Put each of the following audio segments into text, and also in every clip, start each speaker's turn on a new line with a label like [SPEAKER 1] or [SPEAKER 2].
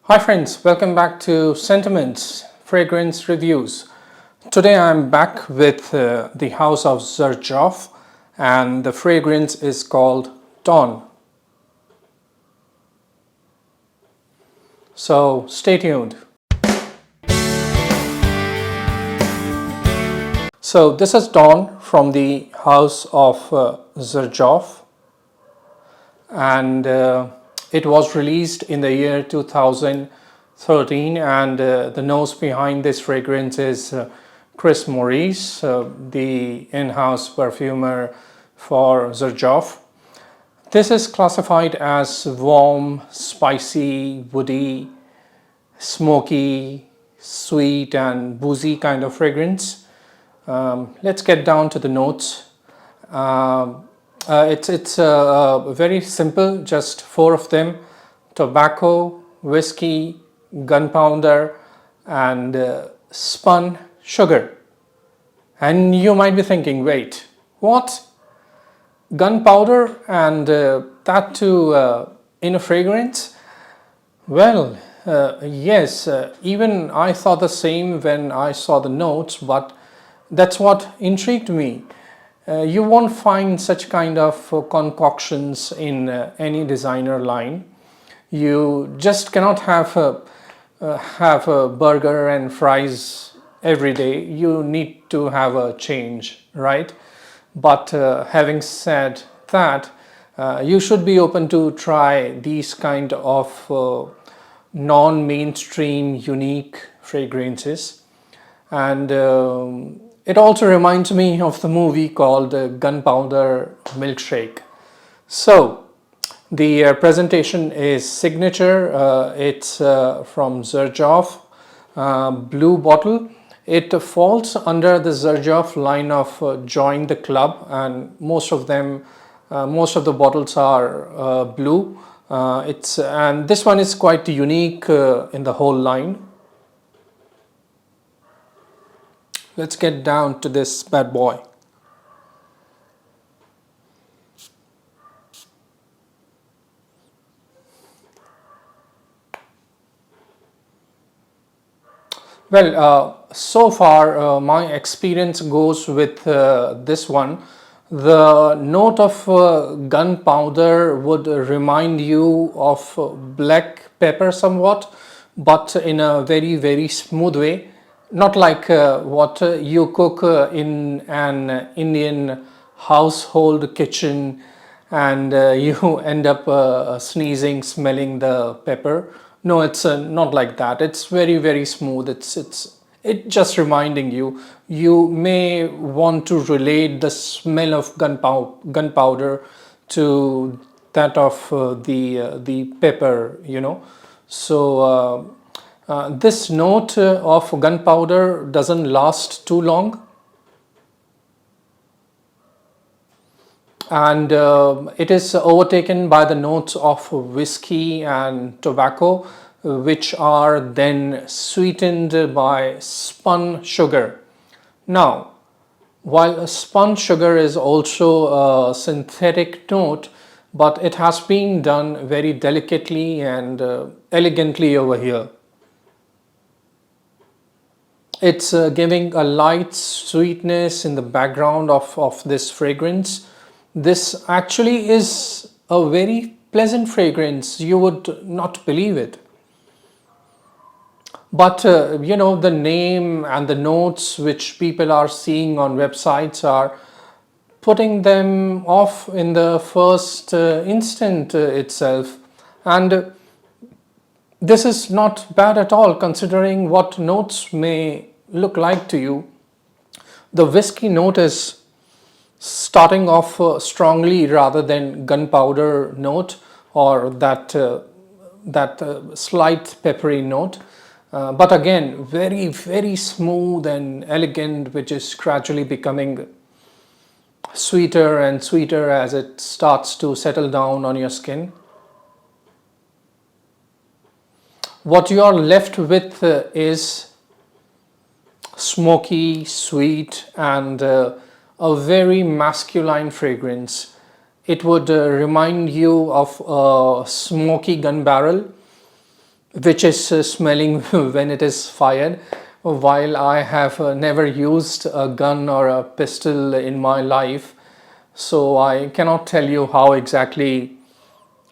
[SPEAKER 1] Hi friends, welcome back to Sentiments Fragrance Reviews. Today I'm back with the house of Xerjoff and the fragrance is called Don. So stay tuned. So this is Don from the house of Xerjoff and it was released in the year 2013 and the nose behind this fragrance is Chris Maurice, the in-house perfumer for Xerjoff. This is classified as warm, spicy, woody, smoky, sweet and boozy kind of fragrance. Let's get down to the notes. It's very simple, just four of them: tobacco, whiskey, gunpowder and spun sugar. And you might be thinking, wait, what? Gunpowder and that too in a fragrance? Well, yes, even I thought the same when I saw the notes, but that's what intrigued me. You won't find such kind of concoctions in any designer line. You just cannot have a burger and fries every day. You need to have a change, right? But having said that, you should be open to try these kind of non-mainstream unique fragrances. And it also reminds me of the movie called Gunpowder Milkshake. So the presentation is signature. It's from Xerjoff, blue bottle. It falls under the Xerjoff line of Join the Club, and most of the bottles are blue. And this one is quite unique in the whole line. Let's get down to this bad boy. Well, so far my experience goes with this one. The note of gunpowder would remind you of black pepper somewhat, but in a very smooth way. Not like what you cook in an Indian household kitchen and you end up sneezing, smelling the pepper. No, it's not like that. It's very smooth. It just reminding you. You may want to relate the smell of gunpowder to that of the pepper, you know. So this note of gunpowder doesn't last too long, and it is overtaken by the notes of whiskey and tobacco, which are then sweetened by spun sugar. Now, while spun sugar is also a synthetic note, but it has been done very delicately and elegantly over here. It's giving a light sweetness in the background of this fragrance. This actually is a very pleasant fragrance. You would not believe it. But you know, the name and the notes which people are seeing on websites are putting them off in the first instant itself. And this is not bad at all considering what notes may look like to you. The whiskey note is starting off strongly rather than gunpowder note or that slight peppery note. But again, very smooth and elegant, which is gradually becoming sweeter and sweeter as it starts to settle down on your skin. What you are left with is smoky, sweet and a very masculine fragrance. It would remind you of a smoky gun barrel which is smelling when it is fired. While I have never used a gun or a pistol in my life, so I cannot tell you how exactly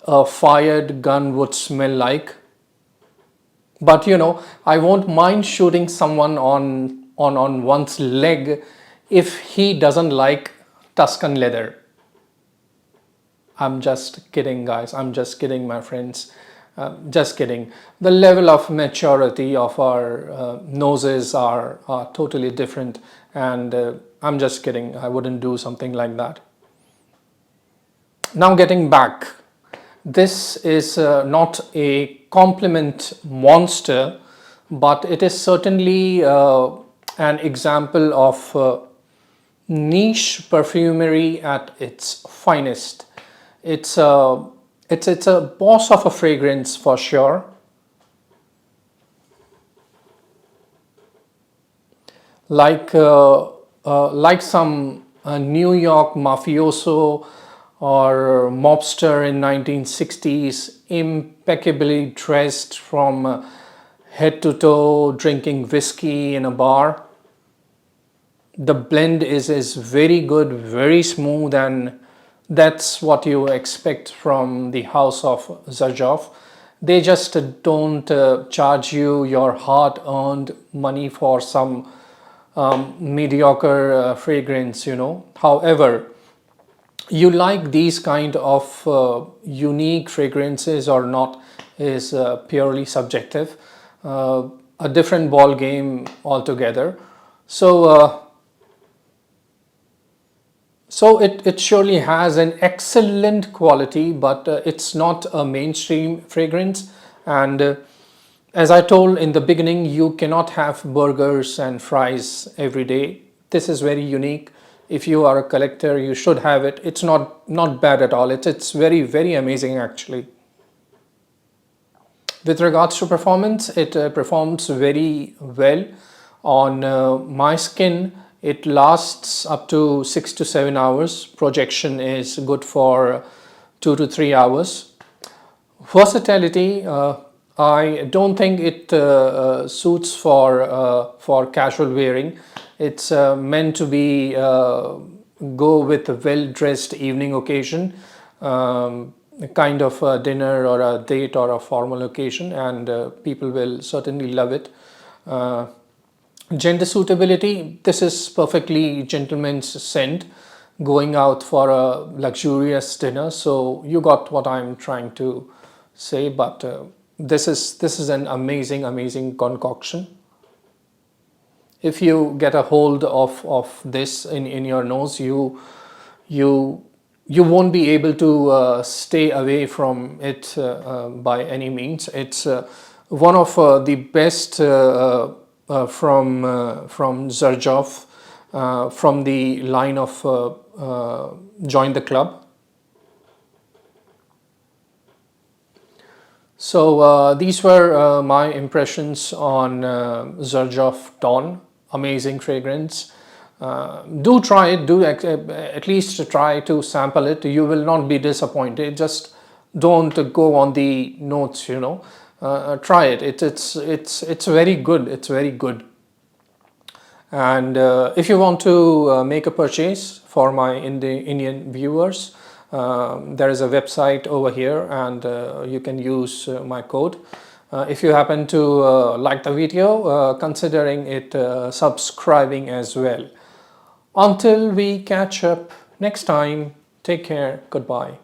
[SPEAKER 1] a fired gun would smell like. But I won't mind shooting someone on one's leg if he doesn't like Tuscan leather. I'm just kidding, guys. I'm just kidding, my friends. Just kidding. The level of maturity of our noses are totally different, and I'm just kidding. I wouldn't do something like that. Now, getting back, this is not a compliment monster, but it is certainly an example of niche perfumery at its finest. It's a boss of a fragrance for sure. Like some New York mafioso or mobster in 1960s, impeccably dressed from head to toe, drinking whiskey in a bar. The blend is very good, very smooth, and that's what you expect from the house of Xerjoff. They just don't charge you your hard-earned money for some mediocre fragrance, However, you like these kind of unique fragrances or not is purely subjective, a different ball game altogether. So it surely has an excellent quality, but it's not a mainstream fragrance. And as I told in the beginning, you cannot have burgers and fries every day. This is very unique. If you are a collector, you should have it. It's not bad at all. It's very, very amazing actually. With regards to performance, it performs very well on my skin. It lasts up to 6 to 7 hours. Projection is good for 2 to 3 hours. Versatility, I don't think it suits for casual wearing. It's meant to be go with a well-dressed evening occasion, a kind of a dinner or a date or a formal occasion, and people will certainly love it. Gender suitability, this is perfectly gentleman's scent going out for a luxurious dinner. So you got what I'm trying to say, but this is an amazing concoction. If you get a hold of this in your nose, you won't be able to stay away from it by any means. It's one of the best from Xerjoff, from the line of Join the Club. So these were my impressions on Xerjoff Don. Amazing fragrance. Do try it. Do at least try to sample it. You will not be disappointed. Just don't go on the notes. Try it. It's very good. It's very good. And if you want to make a purchase for my Indian viewers, there is a website over here, and you can use my code. If you happen to like the video, considering it subscribing as well. Until we catch up next time, take care. Goodbye.